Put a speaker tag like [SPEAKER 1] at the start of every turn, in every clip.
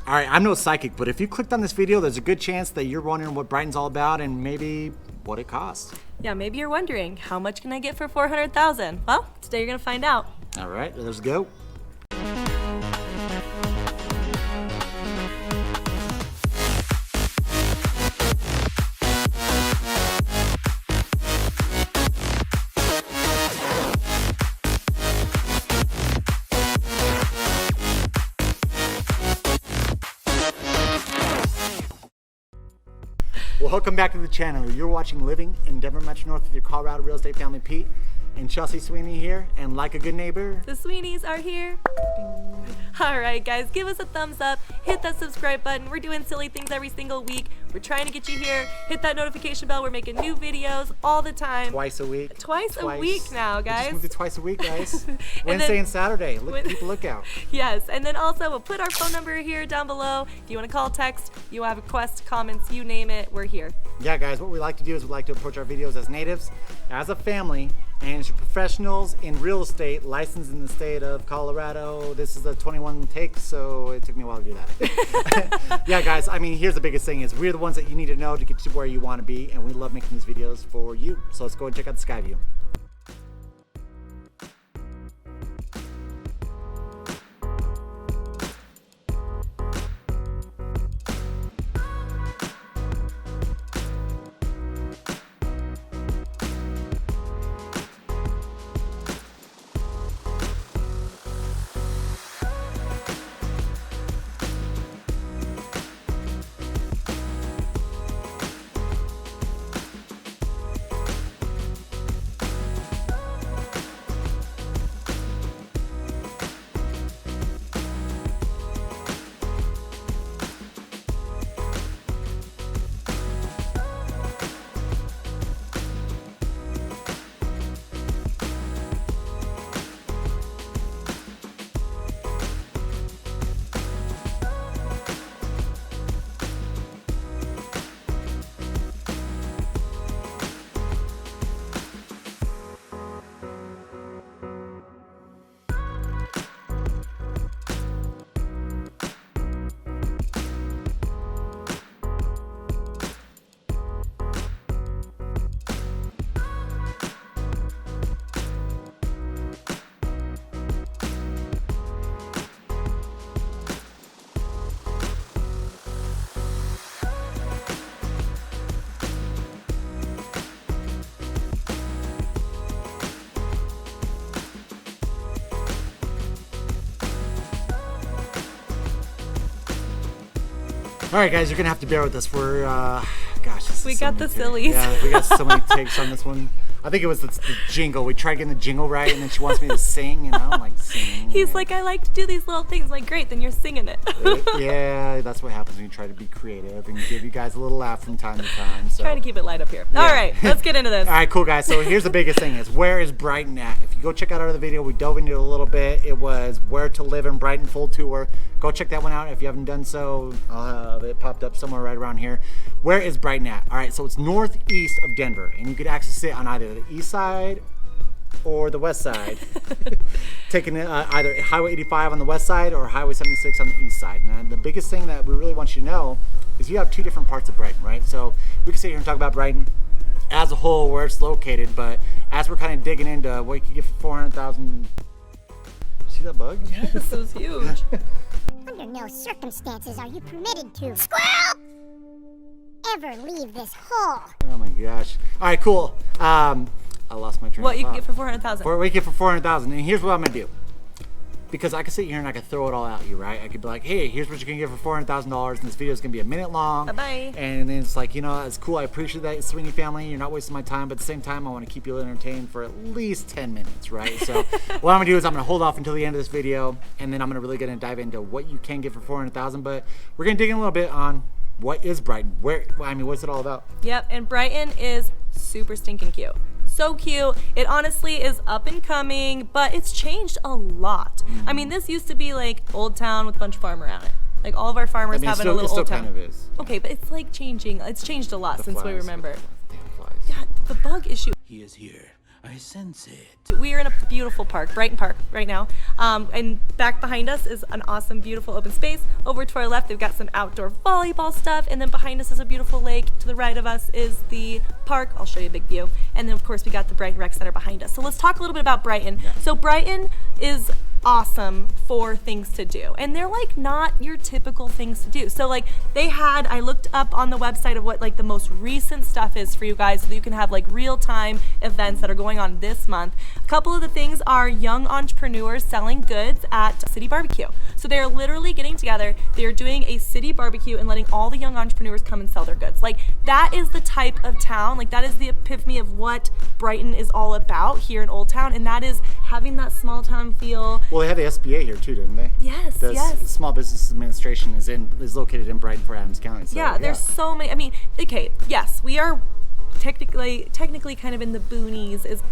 [SPEAKER 1] All right, I'm no psychic, but if you clicked on this video, there's a good chance that you're wondering what Brighton's all about and maybe what it costs.
[SPEAKER 2] Yeah, maybe you're wondering, how much can I get for $400,000? Well, today you're gonna find out.
[SPEAKER 1] All right, let's go. Welcome back to the channel. You're watching Living in Denver Metro North with your Colorado real estate family, Pete and Chelsea Sweeney here. And like a good neighbor,
[SPEAKER 2] the Sweeneys are here. All right, guys, give us a thumbs up. Hit that subscribe button. We're doing silly things every single week. We're trying to get you here. Hit that notification bell. We're making new videos all the time.
[SPEAKER 1] Twice a week.
[SPEAKER 2] Twice a week now, guys.
[SPEAKER 1] We just moved to twice a week, guys. Wednesday and Saturday. Keep a lookout.
[SPEAKER 2] Yes, and then also we'll put our phone number here down below. If you want to call, text, you have requests, comments, you name it, we're here.
[SPEAKER 1] Yeah, guys, what we like to do is we like to approach our videos as natives, as a family, and as professionals in real estate, licensed in the state of Colorado. This is a 21 take, so it took me a while to do that. Yeah, guys, I mean, here's the biggest thing is we're the ones that you need to know to get you where you want to be, and we love making these videos for you. So let's go and check out the sky view. All right, guys, you're gonna have to bear with us. We're, gosh,
[SPEAKER 2] we got the sillies.
[SPEAKER 1] Yeah, we got so many takes on this one. I think it was the jingle. We tried getting the jingle right, and then she wants me to sing, and I'm like singing.
[SPEAKER 2] He's like, I like to do these little things. I'm like, great, then you're singing it.
[SPEAKER 1] Yeah, that's what happens when you try to be creative and give you guys a little laugh from time to time. So.
[SPEAKER 2] Trying to keep it light up here. Yeah. All right, let's get into this.
[SPEAKER 1] All right, cool, guys. So here's the biggest thing is, where is Brighton at? If you go check out our other video, we dove into it a little bit. It was where to live in Brighton, full tour. Go check that one out if you haven't done so. It popped up somewhere right around here. Where is Brighton at? All right, so it's northeast of Denver, and you could access it on either the east side or the west side. Taking either Highway 85 on the west side or Highway 76 on the east side. And the biggest thing that we really want you to know is you have two different parts of Brighton, right? So we can sit here and talk about Brighton as a whole, where it's located, but as we're kind of digging into what you can get for 400,000. See that bug?
[SPEAKER 2] Yes, this was huge.
[SPEAKER 3] Under no circumstances are you permitted to squirrel ever leave this hole.
[SPEAKER 1] Oh my gosh. All right, cool. I lost my train of thought.
[SPEAKER 2] What you can get for 400,000?
[SPEAKER 1] What we get for 400,000, and here's what I'm gonna do. Because I can sit here and I can throw it all at you, right? I could be like, hey, here's what you can get for $400,000, and this video is gonna be a minute long.
[SPEAKER 2] Bye-bye.
[SPEAKER 1] And then it's like, you know, it's cool. I appreciate that, Sweeney family. You're not wasting my time, but at the same time, I want to keep you entertained for at least 10 minutes, right? So what I'm gonna do is I'm gonna hold off until the end of this video, and then I'm gonna really gonna dive into what you can get for 400,000. But we're gonna dig in a little bit on what is Brighton. What's it all about?
[SPEAKER 2] Yep, and Brighton is super stinking cute. So cute. It honestly is up and coming, but it's changed a lot. I mean, this used to be like Old Town with a bunch of farm around it. Like all of our farmers have it a little Old Town.
[SPEAKER 1] Kind of is.
[SPEAKER 2] Okay, but it's like changing. It's changed a lot since we remember.
[SPEAKER 1] Damn flies.
[SPEAKER 2] God, the bug issue.
[SPEAKER 4] He is here, I sense it.
[SPEAKER 2] We are in a beautiful park, Brighton Park, right now. And back behind us is an awesome, beautiful open space. Over to our left, they've got some outdoor volleyball stuff. And then behind us is a beautiful lake. To the right of us is the park. I'll show you a big view. And then, of course, we got the Brighton Rec Center behind us. So let's talk a little bit about Brighton.
[SPEAKER 1] Yeah.
[SPEAKER 2] So Brighton is awesome for things to do, and they're like not your typical things to do. So like I looked up on the website of what like the most recent stuff is for you guys, so that you can have like real-time events that are going on this month. A couple of the things are young entrepreneurs selling goods at City Barbecue. So they're literally getting together, they're doing a city barbecue and letting all the young entrepreneurs come and sell their goods. Like that is the type of town, like that is the epiphany of what Brighton is all about here in Old Town, and that is having that small town feel.
[SPEAKER 1] Well, they have the SBA here too, didn't they?
[SPEAKER 2] Yes,
[SPEAKER 1] The
[SPEAKER 2] yes.
[SPEAKER 1] Small Business Administration is located in Brighton for Adams County. So,
[SPEAKER 2] Yeah, there's so many. I mean, okay, yes, we are technically kind of in the boonies, is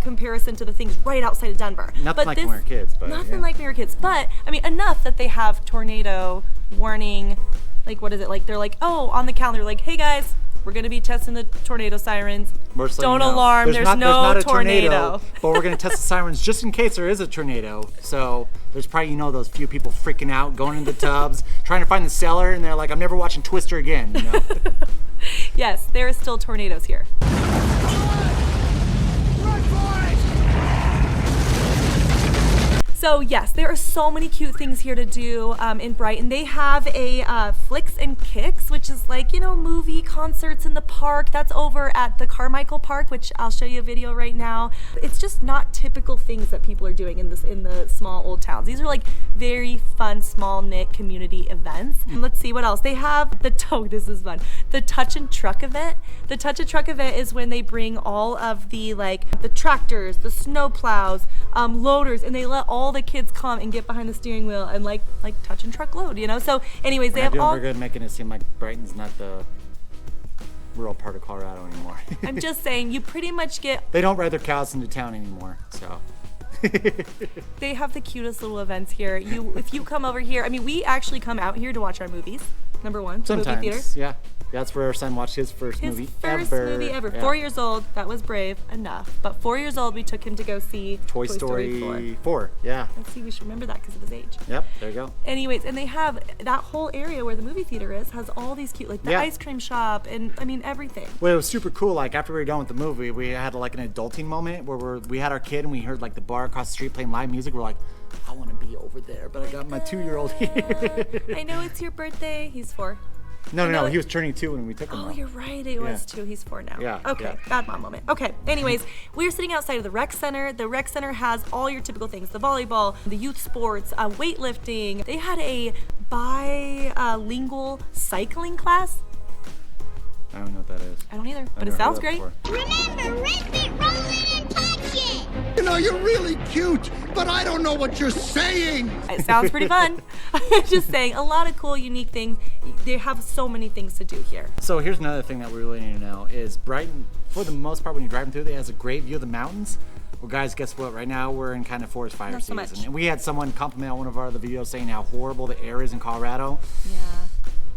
[SPEAKER 2] comparison to the things right outside of Denver.
[SPEAKER 1] Nothing like when we were kids, but
[SPEAKER 2] nothing
[SPEAKER 1] yeah.
[SPEAKER 2] like when we were kids. But I mean, enough that they have tornado warning. Like, what is it? Like they're like, oh, on the calendar, like, hey guys, we're gonna be testing the tornado sirens. Don't alarm. There's no
[SPEAKER 1] a
[SPEAKER 2] tornado.
[SPEAKER 1] But we're gonna test the sirens just in case there is a tornado. So there's probably those few people freaking out, going into tubs, trying to find the cellar, and they're like, I'm never watching Twister again.
[SPEAKER 2] Yes, there are still tornadoes here. So yes, there are so many cute things here to do in Brighton. They have a Flicks and Kicks, which is like, movie concerts in the park. That's over at the Carmichael Park, which I'll show you a video right now. It's just not typical things that people are doing in the small old towns. These are like very fun, small knit community events. And let's see what else. They have this is fun. The Touch and Truck event. The Touch and Truck event is when they bring all of the tractors, the snow plows, loaders, and they let all the kids come and get behind the steering wheel and like touch and truck load, So anyways, they have all.
[SPEAKER 1] We're good making it seem like Brighton's not the rural part of Colorado anymore.
[SPEAKER 2] I'm just saying, you pretty much get.
[SPEAKER 1] They don't ride their cows into town anymore, so.
[SPEAKER 2] They have the cutest little events here. If you come over here, I mean, we actually come out here to watch our movies. Number one, the movie theater.
[SPEAKER 1] Yeah. That's where our son watched his first movie ever.
[SPEAKER 2] His first movie ever.
[SPEAKER 1] Yeah.
[SPEAKER 2] 4 years old. That was brave enough. But 4 years old, we took him to go see
[SPEAKER 1] Toy Story 4. Yeah.
[SPEAKER 2] Let's see, we should remember that because of his age.
[SPEAKER 1] Yep, there you go.
[SPEAKER 2] Anyways, and they have that whole area where the movie theater has all these cute, like the ice cream shop and I mean everything.
[SPEAKER 1] Well, it was super cool. Like after we were done with the movie, we had like an adulting moment where we had our kid and we heard like the bar across the street playing live music. We're like, I want to be over there, but I got my 2-year-old here.
[SPEAKER 2] I know it's your birthday. He's 4.
[SPEAKER 1] No, he was turning 2 when we took him.
[SPEAKER 2] Oh, you're right. It was 2. He's 4 now.
[SPEAKER 1] Yeah.
[SPEAKER 2] Okay.
[SPEAKER 1] Yeah.
[SPEAKER 2] Bad mom moment. Okay. Anyways, we're sitting outside of the rec center. The rec center has all your typical things: the volleyball, the youth sports, weightlifting. They had a bilingual cycling class.
[SPEAKER 1] I don't know what that is.
[SPEAKER 2] I don't either, but
[SPEAKER 1] I've
[SPEAKER 2] it
[SPEAKER 1] never
[SPEAKER 2] sounds
[SPEAKER 1] heard
[SPEAKER 2] great.
[SPEAKER 1] that before.
[SPEAKER 3] Remember, rip it, roll it, and touch it!
[SPEAKER 4] You're really cute, but I don't know what you're saying.
[SPEAKER 2] It sounds pretty fun. I'm just saying, a lot of cool, unique things. They have so many things to do here.
[SPEAKER 1] So here's another thing that we really need to know is Brighton, for the most part, when you're driving through, it has a great view of the mountains. Well, guys, guess what? Right now, we're in kind of forest fire
[SPEAKER 2] Not so
[SPEAKER 1] season.
[SPEAKER 2] much.
[SPEAKER 1] And we had someone compliment on one of our other videos saying how horrible the air is in Colorado.
[SPEAKER 2] Yeah.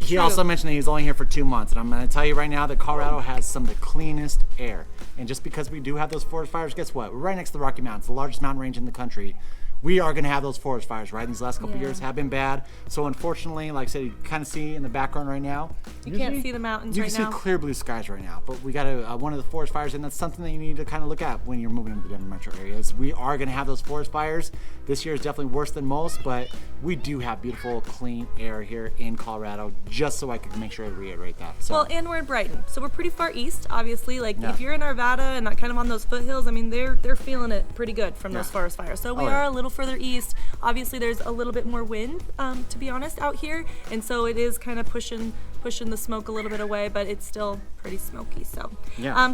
[SPEAKER 1] He
[SPEAKER 2] True.
[SPEAKER 1] also mentioned that he's only here for 2 months, and I'm going to tell you right now that Colorado has some of the cleanest air. And just because we do have those forest fires, guess what? We're right next to the Rocky Mountains, the largest mountain range in the country. We are going to have those forest fires, right? These last couple
[SPEAKER 2] Yeah.
[SPEAKER 1] years have been bad. So unfortunately, like I said, you kind of see in the background right now.
[SPEAKER 2] You can't see the mountains
[SPEAKER 1] You
[SPEAKER 2] right
[SPEAKER 1] can
[SPEAKER 2] now.
[SPEAKER 1] see clear blue skies right now, but we got one of the forest fires, and that's something that you need to kind of look at when you're moving into the Denver metro areas. We are going to have those forest fires. This year is definitely worse than most, but we do have beautiful, clean air here in Colorado, just so I could make sure I reiterate that. So.
[SPEAKER 2] Well, and we're in Brighton, so we're pretty far east, obviously. Like,
[SPEAKER 1] Yeah.
[SPEAKER 2] if you're in Arvada and not kind of on those foothills, I mean, they're feeling it pretty good from those
[SPEAKER 1] Yeah.
[SPEAKER 2] forest fires. So we
[SPEAKER 1] Oh, yeah.
[SPEAKER 2] are a little further east. Obviously, there's a little bit more wind, to be honest, out here, and so it is kind of pushing the smoke a little bit away, but it's still pretty smoky. So,
[SPEAKER 1] Yeah.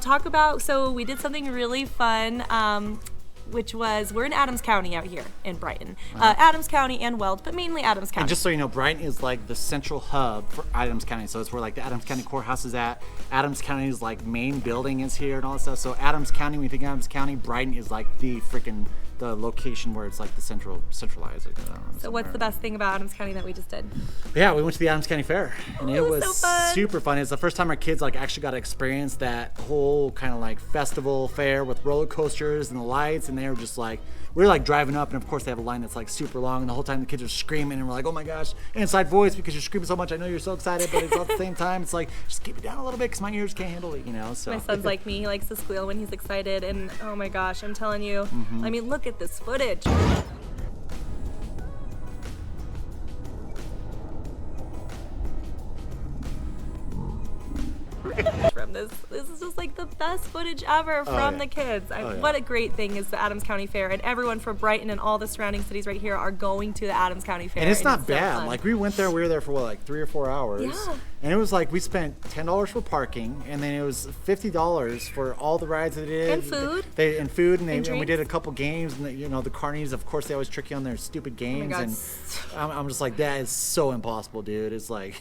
[SPEAKER 2] so we did something really fun. Which was, we're in Adams County out here in Brighton. Adams County and Weld, but mainly Adams County.
[SPEAKER 1] And just so you know, Brighton is like the central hub for Adams County. So it's where like the Adams County courthouse is at. Adams County's like main building is here and all that stuff. So Adams County, when you think Adams County, Brighton is like the freaking the location where it's like the centralized.
[SPEAKER 2] So what's the best thing about Adams County that we just did?
[SPEAKER 1] Yeah, we went to the Adams County Fair, and it was
[SPEAKER 2] so fun.
[SPEAKER 1] super fun. It's the first time our kids like actually got to experience that whole kind of like festival fair with roller coasters and the lights, and they were just like, we were like driving up, and of course they have a line that's like super long, and the whole time the kids are screaming, and we're like, oh my gosh, inside voice because you're screaming so much. I know you're so excited, but it's at the same time, it's like, just keep it down a little bit because my ears can't handle it, you know. So
[SPEAKER 2] My son's like me. He likes to squeal when he's excited, and oh my gosh, I'm telling you. I mean, look at this footage. From this is just like the best footage ever from
[SPEAKER 1] yeah.
[SPEAKER 2] the kids.
[SPEAKER 1] Yeah.
[SPEAKER 2] What a great thing is the Adams County Fair, and everyone from Brighton and all the surrounding cities right here are going to the Adams County Fair.
[SPEAKER 1] And it's not
[SPEAKER 2] so
[SPEAKER 1] bad.
[SPEAKER 2] fun.
[SPEAKER 1] Like we went there, we were there for what, like 3 or 4 hours.
[SPEAKER 2] Yeah.
[SPEAKER 1] And it was like we spent $10 for parking, and then it was $50 for all the rides that they did.
[SPEAKER 2] And food.
[SPEAKER 1] And food, and we
[SPEAKER 2] drinks.
[SPEAKER 1] did a couple games, and the carnies, of course, they always trick you on their stupid games.
[SPEAKER 2] God.
[SPEAKER 1] And I'm just like, that is so impossible, dude. It's like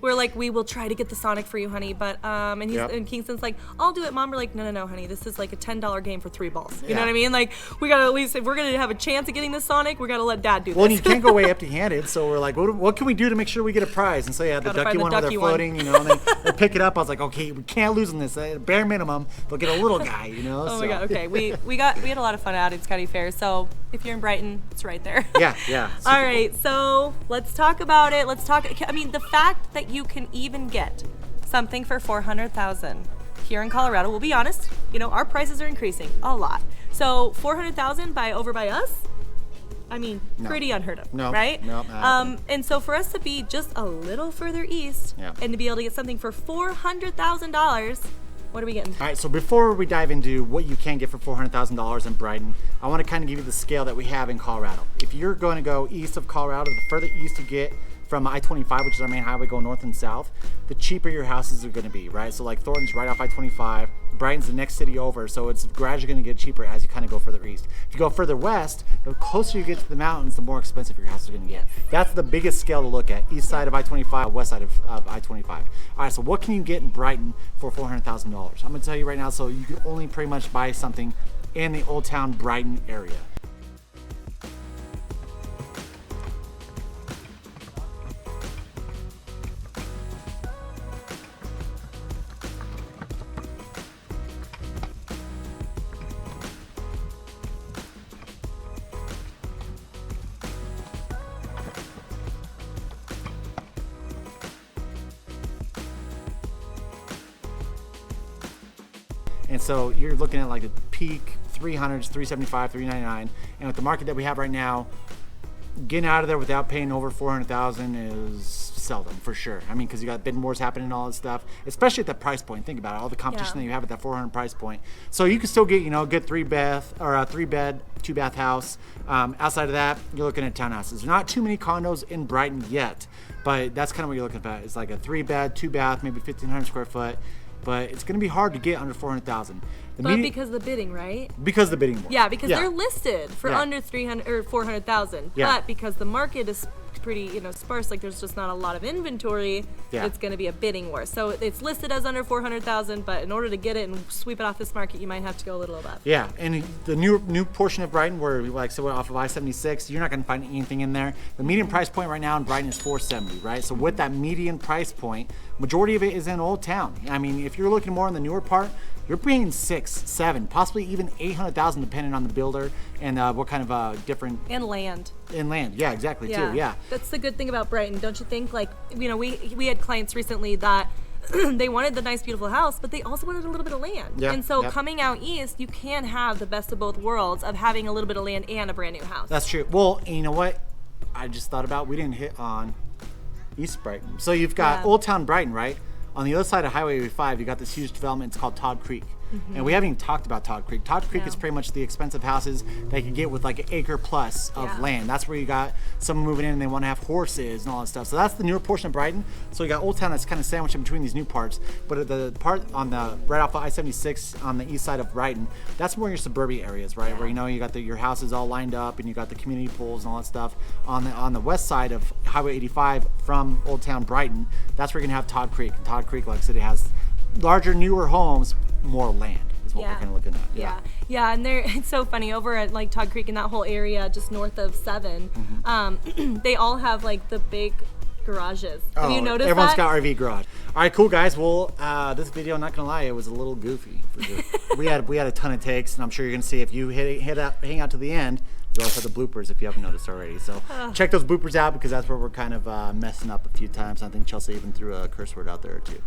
[SPEAKER 2] We're like, we will try to get the Sonic for you, honey, but
[SPEAKER 1] Yep.
[SPEAKER 2] and Kingston's like, I'll do it, Mom. We're like, no, honey, this is like a $10 game for 3 balls. You
[SPEAKER 1] Yeah.
[SPEAKER 2] know what I mean? Like, we gotta at least, if we're gonna have a chance of getting the Sonic, we gotta let Dad do
[SPEAKER 1] Well, and
[SPEAKER 2] this.
[SPEAKER 1] you can't go away empty-handed, so we're like, what can we do to make sure we get a prize? And so yeah, the
[SPEAKER 2] Gotta
[SPEAKER 1] ducky
[SPEAKER 2] find the
[SPEAKER 1] one where they're
[SPEAKER 2] ducky one.
[SPEAKER 1] floating, and then they pick it up. I was like, okay, we can't lose on this. Bare minimum, they'll get a little guy, you know.
[SPEAKER 2] Oh my God. Okay, we had a lot of fun at Adams County Fair. So if you're in Brighton, it's right there.
[SPEAKER 1] Yeah. super
[SPEAKER 2] All right, so let's talk about it. I mean, the fact that you can even get something for $400,000 here in Colorado. We'll be honest, our prices are increasing a lot. So $400,000 over by us. I mean,
[SPEAKER 1] No.
[SPEAKER 2] pretty unheard of,
[SPEAKER 1] No,
[SPEAKER 2] right?
[SPEAKER 1] no, not happening.
[SPEAKER 2] And so for us to be just a little further east
[SPEAKER 1] Yeah.
[SPEAKER 2] and to be able to get something for $400,000, what are we getting?
[SPEAKER 1] All right, so before we dive into what you can get for $400,000 in Brighton, I want to kind of give you the scale that we have in Colorado. If you're going to go east of Colorado, the further east you get from I-25, which is our main highway going north and south, the cheaper your houses are going to be, right? So like Thornton's right off I-25, Brighton's the next city over, so it's gradually going to get cheaper as you kind of go further east. If you go further west, the closer you get to the mountains, the more expensive your houses are going to get. That's the biggest scale to look at, east side of I-25, west side of I-25. All right, so what can you get in Brighton for $400,000? I'm going to tell you right now, so you can only pretty much buy something in the Old Town Brighton area. And so you're looking at like the peak 300s, 375, 399, and with the market that we have right now, getting out of there without paying over 400,000 is seldom, for sure. I mean, because you got bidding wars happening and all this stuff, especially at that price point. Think about it, all the competition that you have at that 400 price point. So you can still get, a good 3-bed, 2-bath house. Outside of that, you're looking at townhouses. Not too many condos in Brighton yet, but that's kind of what you're looking at. It's like a 3-bed, 2-bath, maybe 1,500 square foot. But it's going to be hard to get under 400,000.
[SPEAKER 2] Because of the bidding, right?
[SPEAKER 1] Because of the bidding war.
[SPEAKER 2] Yeah, because they're listed for
[SPEAKER 1] Yeah.
[SPEAKER 2] under 300 or 400,000.
[SPEAKER 1] Yeah.
[SPEAKER 2] But because the market is pretty, sparse, like there's just not a lot of inventory,
[SPEAKER 1] Yeah.
[SPEAKER 2] it's going to be a bidding war. So it's listed as under 400,000, but in order to get it and sweep it off this market, you might have to go a little above.
[SPEAKER 1] Yeah, and the new portion of Brighton, where so we're off of I-76, you're not going to find anything in there. The median price point right now in Brighton is $470, right? So with that median price point, majority of it is in Old Town. I mean, if you're looking more in the newer part, you're paying 6, 7, possibly even 800,000, depending on the builder and what kind of different
[SPEAKER 2] And land.
[SPEAKER 1] in land. Yeah, exactly too. Yeah.
[SPEAKER 2] That's the good thing about Brighton, don't you think? Like, we had clients recently that they wanted the nice, beautiful house, but they also wanted a little bit of land.
[SPEAKER 1] Yeah,
[SPEAKER 2] And so
[SPEAKER 1] yep.
[SPEAKER 2] coming out east, you can have the best of both worlds of having a little bit of land and a brand new house.
[SPEAKER 1] That's true. Well, and you know what? I just thought about, we didn't hit on East Brighton. So you've got
[SPEAKER 2] Yeah.
[SPEAKER 1] Old Town Brighton, right? On the other side of Highway 85, you got this huge development. It's called Todd Creek. And we haven't even talked about Todd Creek. Todd Creek is pretty much the expensive houses that you can get with like an acre plus of
[SPEAKER 2] Yeah.
[SPEAKER 1] land. That's where you got someone moving in and they want to have horses and all that stuff. So that's the newer portion of Brighton. So you got Old Town that's kind of sandwiched in between these new parts. But the part on the right off of I-76 on the east side of Brighton, that's more your suburbia areas, right? Where you got your houses all lined up and you got the community pools and all that stuff. On the west side of Highway 85 from Old Town Brighton, that's where you're gonna have Todd Creek. And Todd Creek, like I said, it has larger, newer homes, more land. is what we're kind of looking at.
[SPEAKER 2] Yeah, and it's so funny over at like Todd Creek and that whole area just north of 7. They all have like the big garages. Have you noticed
[SPEAKER 1] everyone's
[SPEAKER 2] that?
[SPEAKER 1] got RV garage. All right, cool guys. Well, this video, not gonna lie, it was a little goofy. we had a ton of takes, and I'm sure you're gonna see if you hang out to the end. We also have the bloopers if you haven't noticed already. So check those bloopers out because that's where we're kind of messing up a few times. I think Chelsea even threw a curse word out there or two.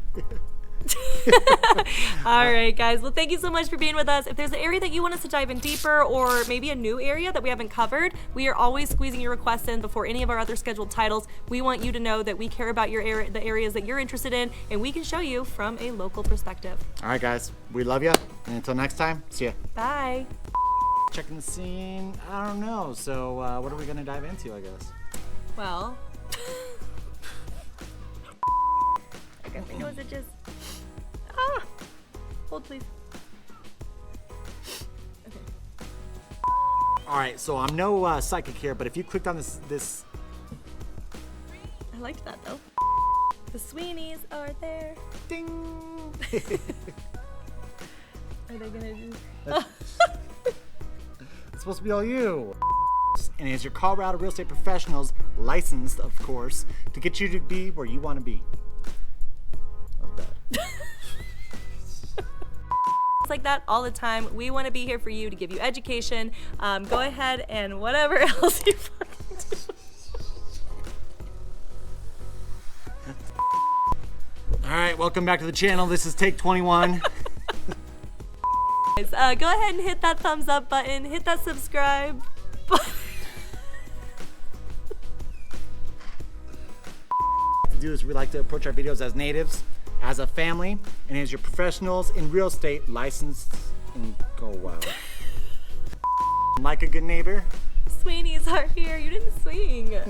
[SPEAKER 2] All right, guys. Well, thank you so much for being with us. If there's an area that you want us to dive in deeper or maybe a new area that we haven't covered, we are always squeezing your requests in before any of our other scheduled titles. We want you to know that we care about your area, the areas that you're interested in, and we can show you from a local perspective.
[SPEAKER 1] All right, guys. We love you. And until next time, see ya.
[SPEAKER 2] Bye.
[SPEAKER 1] Checking the scene. I don't know. So what are we going to dive into, I guess?
[SPEAKER 2] Well, I guess it goes. It just. Hold, please. Okay.
[SPEAKER 1] All right. So I'm no psychic here, but if you clicked on this.
[SPEAKER 2] I liked that though. The Sweeneys are there.
[SPEAKER 1] Ding.
[SPEAKER 2] Are they gonna do?
[SPEAKER 1] It's supposed to be all you. And as your Colorado real estate professionals, licensed, of course, to get you to be where you want to be. That was bad.
[SPEAKER 2] Like that all the time. We want to be here for you to give you education. Go ahead and whatever else you fucking do.
[SPEAKER 1] All right, welcome back to the channel. This is take 21.
[SPEAKER 2] Go ahead and hit that thumbs up button. Hit that subscribe button.
[SPEAKER 1] To do is we like to approach our videos as natives, as a family, and as your professionals in real estate, licensed and go wild. Like a good neighbor.
[SPEAKER 2] Sweeneys are here. You didn't swing.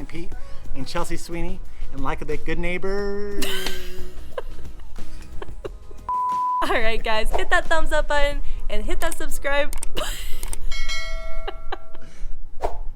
[SPEAKER 1] Pete and Chelsea Sweeney, and like a good neighbor.
[SPEAKER 2] All right, guys, hit that thumbs up button and hit that subscribe button.